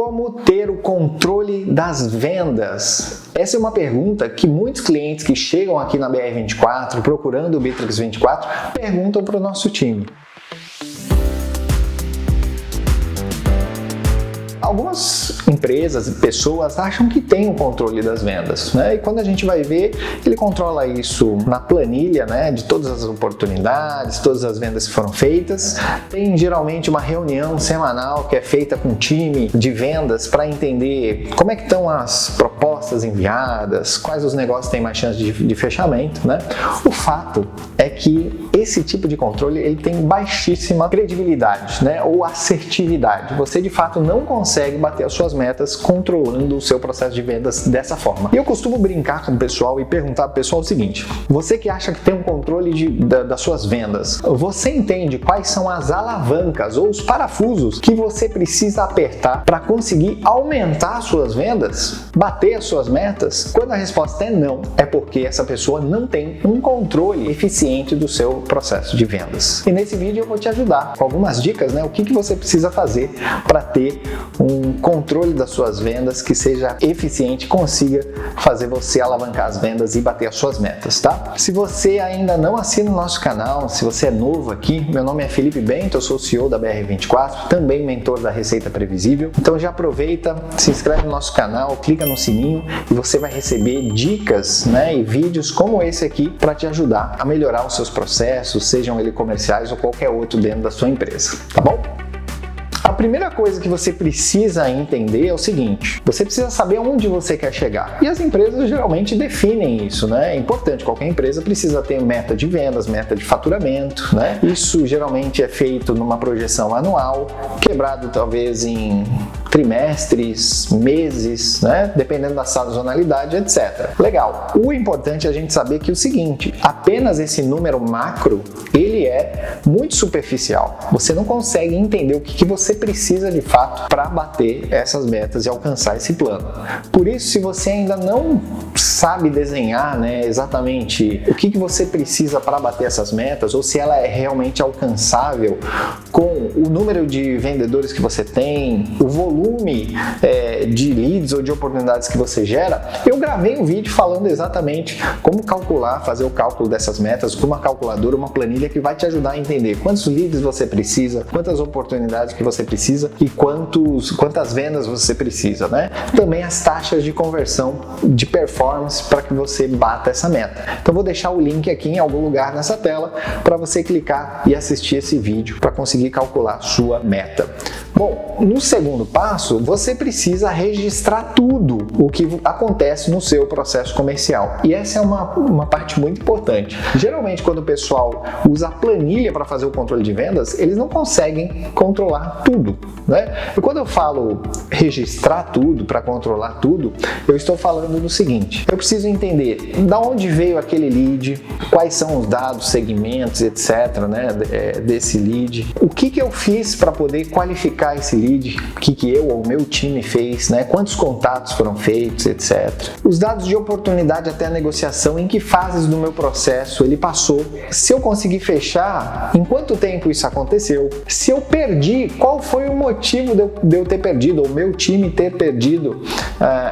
Como ter o controle das vendas? Essa é uma pergunta que muitos clientes que chegam aqui na BR24 procurando o Bitrix 24 perguntam para o nosso time. Algumas empresas e pessoas acham que tem o controle das vendas, né? E quando a gente vai ver, ele controla isso na planilha, né? De todas as oportunidades, todas as vendas que foram feitas. Tem geralmente uma reunião semanal que é feita com o time de vendas para entender como é que estão as propostas enviadas, quais os negócios têm mais chance de fechamento, né? O fato é que esse tipo de controle ele tem baixíssima credibilidade, né? Ou assertividade. Você de fato não consegue bater as suas metas controlando o seu processo de vendas dessa forma. E eu costumo brincar com o pessoal e perguntar para o pessoal o seguinte: você que acha que tem um controle das suas vendas, você entende quais são as alavancas ou os parafusos que você precisa apertar para conseguir aumentar as suas vendas, bater as suas metas? Quando a resposta é não, é porque essa pessoa não tem um controle eficiente do seu processo de vendas. E nesse vídeo eu vou te ajudar com algumas dicas, né? O que você precisa fazer para ter um controle das suas vendas que seja eficiente, consiga fazer você alavancar as vendas e bater as suas metas, tá? Se você ainda não assina o nosso canal, se você é novo aqui, meu nome é Felipe Bento, eu sou o CEO da BR24, também mentor da Receita Previsível. Então já aproveita, se inscreve no nosso canal, clica no sininho e você vai receber dicas, né, e vídeos como esse aqui para te ajudar a melhorar os seus processos, sejam eles comerciais ou qualquer outro dentro da sua empresa, tá bom? A primeira coisa que você precisa entender é o seguinte: você precisa saber onde você quer chegar. E as empresas geralmente definem isso, né? É importante, qualquer empresa precisa ter meta de vendas, meta de faturamento, né? Isso geralmente é feito numa projeção anual, quebrado talvez em trimestres, meses, né? Dependendo da sazonalidade, etc. Legal. O importante é a gente saber que é o seguinte: apenas esse número macro, ele é muito superficial. Você não consegue entender o que você precisa de fato para bater essas metas e alcançar esse plano. Por isso, se você ainda não sabe desenhar, né, exatamente o que você precisa para bater essas metas, ou se ela é realmente alcançável com o número de vendedores que você tem, o volume de leads ou de oportunidades que você gera, eu gravei um vídeo falando exatamente como calcular, fazer o cálculo dessas metas com uma calculadora, uma planilha que vai te ajudar a entender quantos leads você precisa, quantas oportunidades que você precisa e quantas vendas você precisa, né? Também as taxas de conversão de performance para que você bata essa meta. Então vou deixar o link aqui em algum lugar nessa tela para você clicar e assistir esse vídeo para conseguir calcular a sua meta. Bom, no segundo passo, você precisa registrar tudo o que acontece no seu processo comercial. E essa é uma parte muito importante. Geralmente, quando o pessoal usa a planilha para fazer o controle de vendas, eles não conseguem controlar tudo, né? E quando eu falo registrar tudo, para controlar tudo, eu estou falando do seguinte: eu preciso entender de onde veio aquele lead, quais são os dados, segmentos, etc., né, desse lead, o que eu fiz para poder qualificar esse lead, o que eu ou o meu time fez, né? Quantos contatos foram feitos, etc. Os dados de oportunidade até a negociação, em que fases do meu processo ele passou, se eu conseguir fechar, em quanto tempo isso aconteceu, se eu perdi, qual foi o motivo de eu ter perdido, ou meu time ter perdido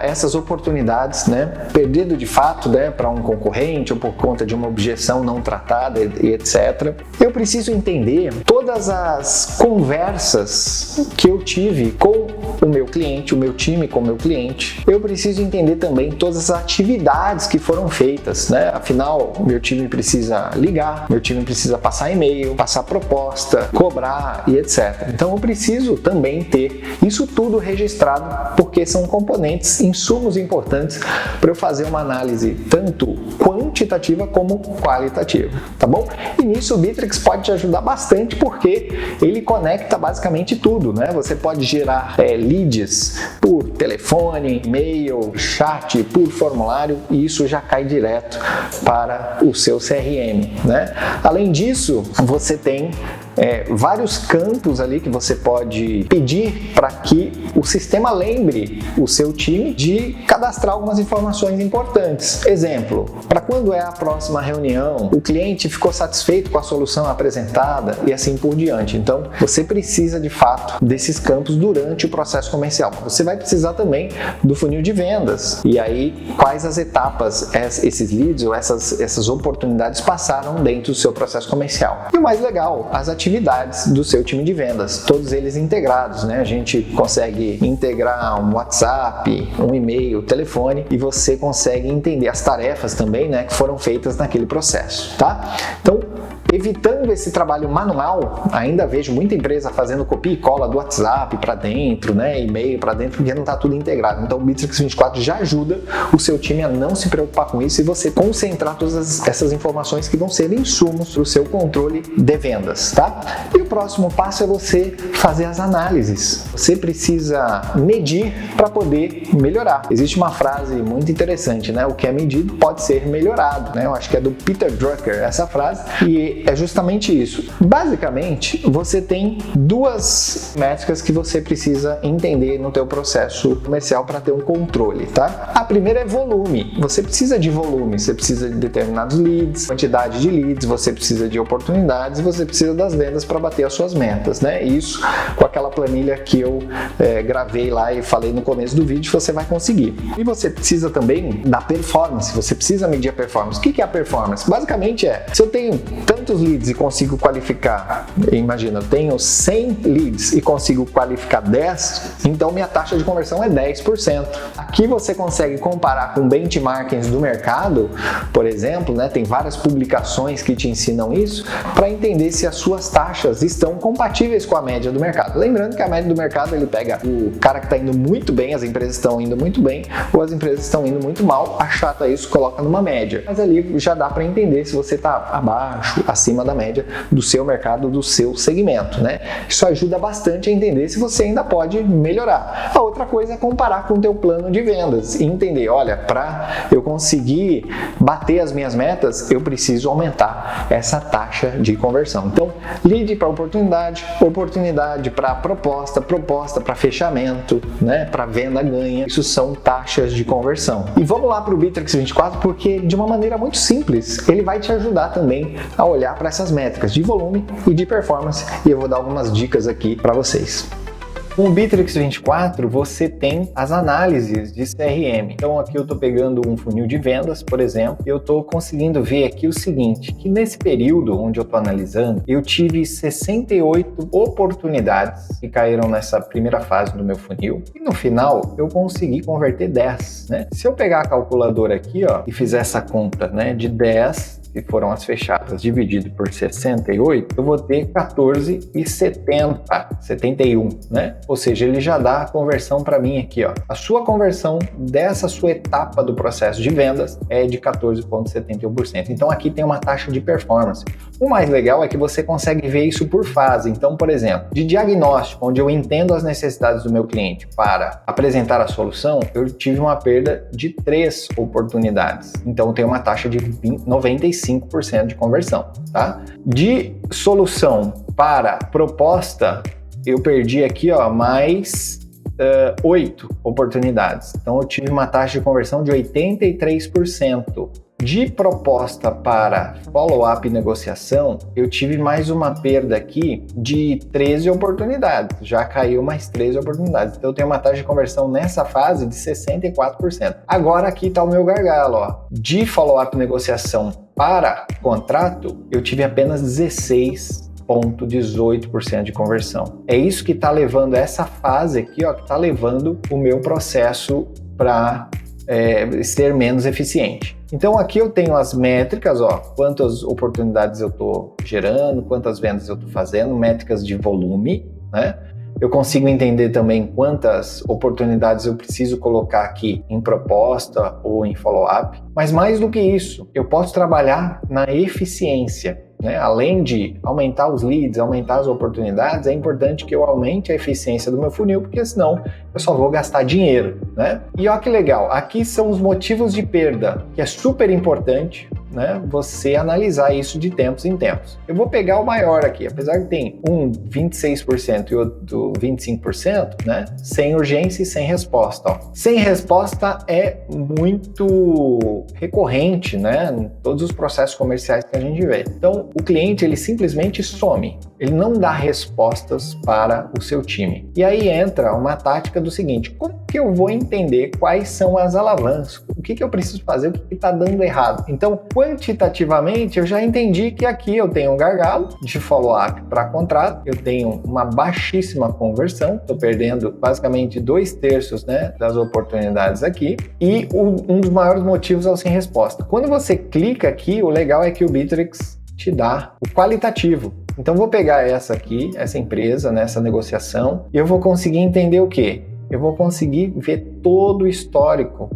essas oportunidades, né? Perdido de fato, né, para um concorrente ou por conta de uma objeção não tratada e etc. Eu preciso entender todas as conversas que eu tive com o meu cliente, o meu time com o meu cliente. Eu preciso entender também todas as atividades que foram feitas, né? Afinal, meu time precisa ligar, meu time precisa passar e-mail, passar proposta, cobrar e etc. Então eu preciso também ter isso tudo registrado, porque são componentes, insumos importantes para eu fazer uma análise tanto quantitativa como qualitativa, tá bom? E nisso o Bitrix pode te ajudar bastante, porque ele conecta basicamente tudo, né? Você pode gerar leads por telefone, e-mail, chat, por formulário, e isso já cai direto para o seu CRM, né? Além disso, você tem vários campos ali que você pode pedir para que o sistema lembre o seu time de cadastrar algumas informações importantes. Exemplo, para quando é a próxima reunião, o cliente ficou satisfeito com a solução apresentada e assim por diante. Então, você precisa de fato desses campos durante o processo comercial. Você vai precisar também do funil de vendas. E aí, quais as etapas esses leads ou essas oportunidades passaram dentro do seu processo comercial. E o mais legal, as atividades do seu time de vendas, todos eles integrados, né? A gente consegue integrar um WhatsApp, um e-mail, telefone, e você consegue entender as tarefas também, né, que foram feitas naquele processo, tá? Então, evitando esse trabalho manual, ainda vejo muita empresa fazendo copia e cola do WhatsApp para dentro, né, e-mail para dentro, porque não está tudo integrado. Então o Bitrix 24 já ajuda o seu time a não se preocupar com isso e você concentrar todas essas informações que vão ser insumos para o seu controle de vendas, tá? E o próximo passo é você fazer as análises. Você precisa medir para poder melhorar. Existe uma frase muito interessante, né? O que é medido pode ser melhorado, né? Eu acho que é do Peter Drucker essa frase, e é justamente isso. Basicamente, você tem duas métricas que você precisa entender no teu processo comercial para ter um controle, tá? A primeira é volume. Você precisa de volume, você precisa de determinados leads, quantidade de leads, você precisa de oportunidades, você precisa das vendas para bater as suas metas, né? Isso com aquela planilha que eu gravei lá e falei no começo do vídeo, você vai conseguir. E você precisa também da performance, você precisa medir a performance. O que é a performance? Basicamente se eu tenho tantos leads e consigo qualificar, imagina, eu tenho 100 leads e consigo qualificar 10, então minha taxa de conversão é 10%. Aqui você consegue comparar com benchmarkings do mercado, por exemplo, né, tem várias publicações que te ensinam isso, para entender se as suas taxas estão compatíveis com a média do mercado. Lembrando que a média do mercado, ele pega o cara que está indo muito bem, as empresas estão indo muito bem, ou as empresas estão indo muito mal, achata isso, coloca numa média. Mas ali já dá para entender se você está abaixo, acima da média do seu mercado, do seu segmento, né? Isso ajuda bastante a entender se você ainda pode melhorar. A outra coisa é comparar com o teu plano de vendas e entender, olha, para eu conseguir bater as minhas metas, eu preciso aumentar essa taxa de conversão. Então, lead para oportunidade, oportunidade para proposta, proposta para fechamento, né? Para venda ganha. Isso são taxas de conversão. E vamos lá para o Bitrix 24, porque de uma maneira muito simples, ele vai te ajudar também a olhar para essas métricas de volume e de performance, e eu vou dar algumas dicas aqui para vocês. Com o Bitrix 24, você tem as análises de CRM. Então aqui eu estou pegando um funil de vendas, por exemplo, e eu estou conseguindo ver aqui o seguinte, que nesse período onde eu estou analisando, eu tive 68 oportunidades que caíram nessa primeira fase do meu funil, e no final eu consegui converter 10, né? Se eu pegar a calculadora aqui, ó, e fizer essa conta, né, de 10 que foram as fechadas, dividido por 68, eu vou ter 14,71, né? Ou seja, ele já dá a conversão para mim aqui, ó. A sua conversão dessa sua etapa do processo de vendas é de 14,71%. Então aqui tem uma taxa de performance. O mais legal é que você consegue ver isso por fase. Então, por exemplo, de diagnóstico, onde eu entendo as necessidades do meu cliente para apresentar a solução, eu tive uma perda de 3 oportunidades. Então tem uma taxa de 95% de conversão, tá? De solução para proposta, eu perdi aqui, ó, mais 8 oportunidades. Então eu tive uma taxa de conversão de 83%. De proposta para follow-up e negociação, eu tive mais uma perda aqui de 13 oportunidades. Já caiu mais 13 oportunidades. Então eu tenho uma taxa de conversão nessa fase de 64%. Agora aqui está o meu gargalo, ó. De follow-up e negociação para contrato, eu tive apenas 16,18% de conversão. É isso que está levando essa fase aqui, ó, que está levando o meu processo para ser menos eficiente. Então aqui eu tenho as métricas, ó, quantas oportunidades eu estou gerando, quantas vendas eu estou fazendo, métricas de volume, né? Eu consigo entender também quantas oportunidades eu preciso colocar aqui em proposta ou em follow-up. Mas mais do que isso, eu posso trabalhar na eficiência, né? Além de aumentar os leads, aumentar as oportunidades, é importante que eu aumente a eficiência do meu funil, porque senão eu só vou gastar dinheiro, né? E olha que legal, aqui são os motivos de perda, que é super importante, né, você analisar isso de tempos em tempos. Eu vou pegar o maior aqui, apesar que tem um 26% e outro 25%, né, sem urgência e sem resposta. Ó. Sem resposta é muito recorrente, né, em todos os processos comerciais que a gente vê. Então, o cliente, ele simplesmente some. Ele não dá respostas para o seu time. E aí entra uma tática do seguinte: como que eu vou entender quais são as alavancas? O que eu preciso fazer? O que está dando errado? Então, quantitativamente, eu já entendi que aqui eu tenho um gargalo de follow-up para contrato, eu tenho uma baixíssima conversão, estou perdendo basicamente 2/3, né, das oportunidades aqui, e um dos maiores motivos é o sem resposta. Quando você clica aqui, o legal é que o Bittrex te dá o qualitativo. Então, vou pegar essa aqui, essa empresa, nessa negociação, e eu vou conseguir entender o quê? Eu vou conseguir ver todo o histórico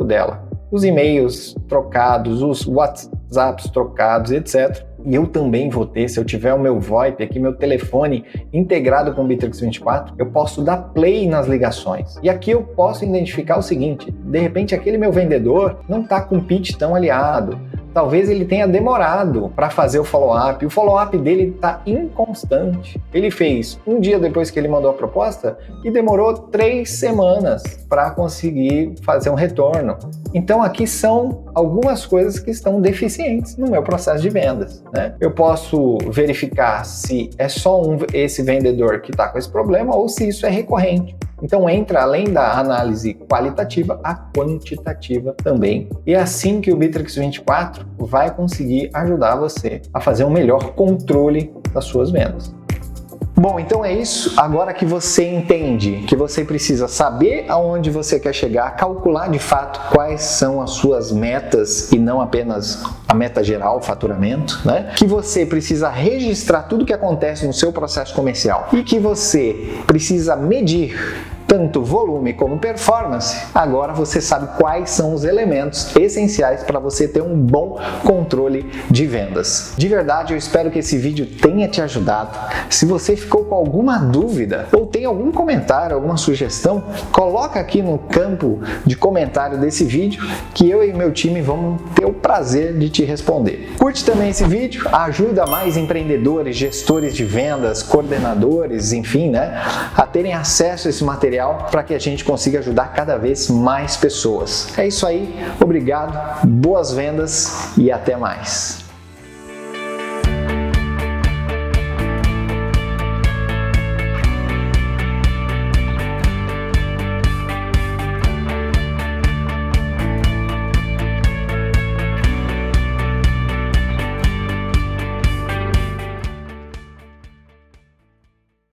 dela. Os e-mails trocados, os WhatsApps trocados, etc. E eu também vou ter, se eu tiver o meu VoIP aqui, meu telefone integrado com o Bittrex 24, eu posso dar play nas ligações. E aqui eu posso identificar o seguinte: de repente aquele meu vendedor não está com o pitch tão alinhado. Talvez ele tenha demorado para fazer o follow-up. O follow-up dele está inconstante. Ele fez um dia depois que ele mandou a proposta e demorou 3 semanas para conseguir fazer um retorno. Então aqui são algumas coisas que estão deficientes no meu processo de vendas, né? Eu posso verificar se é só esse vendedor que está com esse problema ou se isso é recorrente. Então entra, além da análise qualitativa, a quantitativa também. E é assim que o Bittrex 24 vai conseguir ajudar você a fazer um melhor controle das suas vendas. Bom, então é isso. Agora que você entende que você precisa saber aonde você quer chegar, calcular de fato quais são as suas metas e não apenas a meta geral, o faturamento, né? Que você precisa registrar tudo que acontece no seu processo comercial e que você precisa medir tanto volume como performance, agora você sabe quais são os elementos essenciais para você ter um bom controle de vendas. De verdade, eu espero que esse vídeo tenha te ajudado. Se você ficou com alguma dúvida ou tem algum comentário, alguma sugestão, coloca aqui no campo de comentário desse vídeo que eu e meu time vamos ter o prazer de te responder. Curte também esse vídeo, ajuda mais empreendedores, gestores de vendas, coordenadores, enfim, né, a terem acesso a esse material para que a gente consiga ajudar cada vez mais pessoas. É isso aí, obrigado, boas vendas e até mais.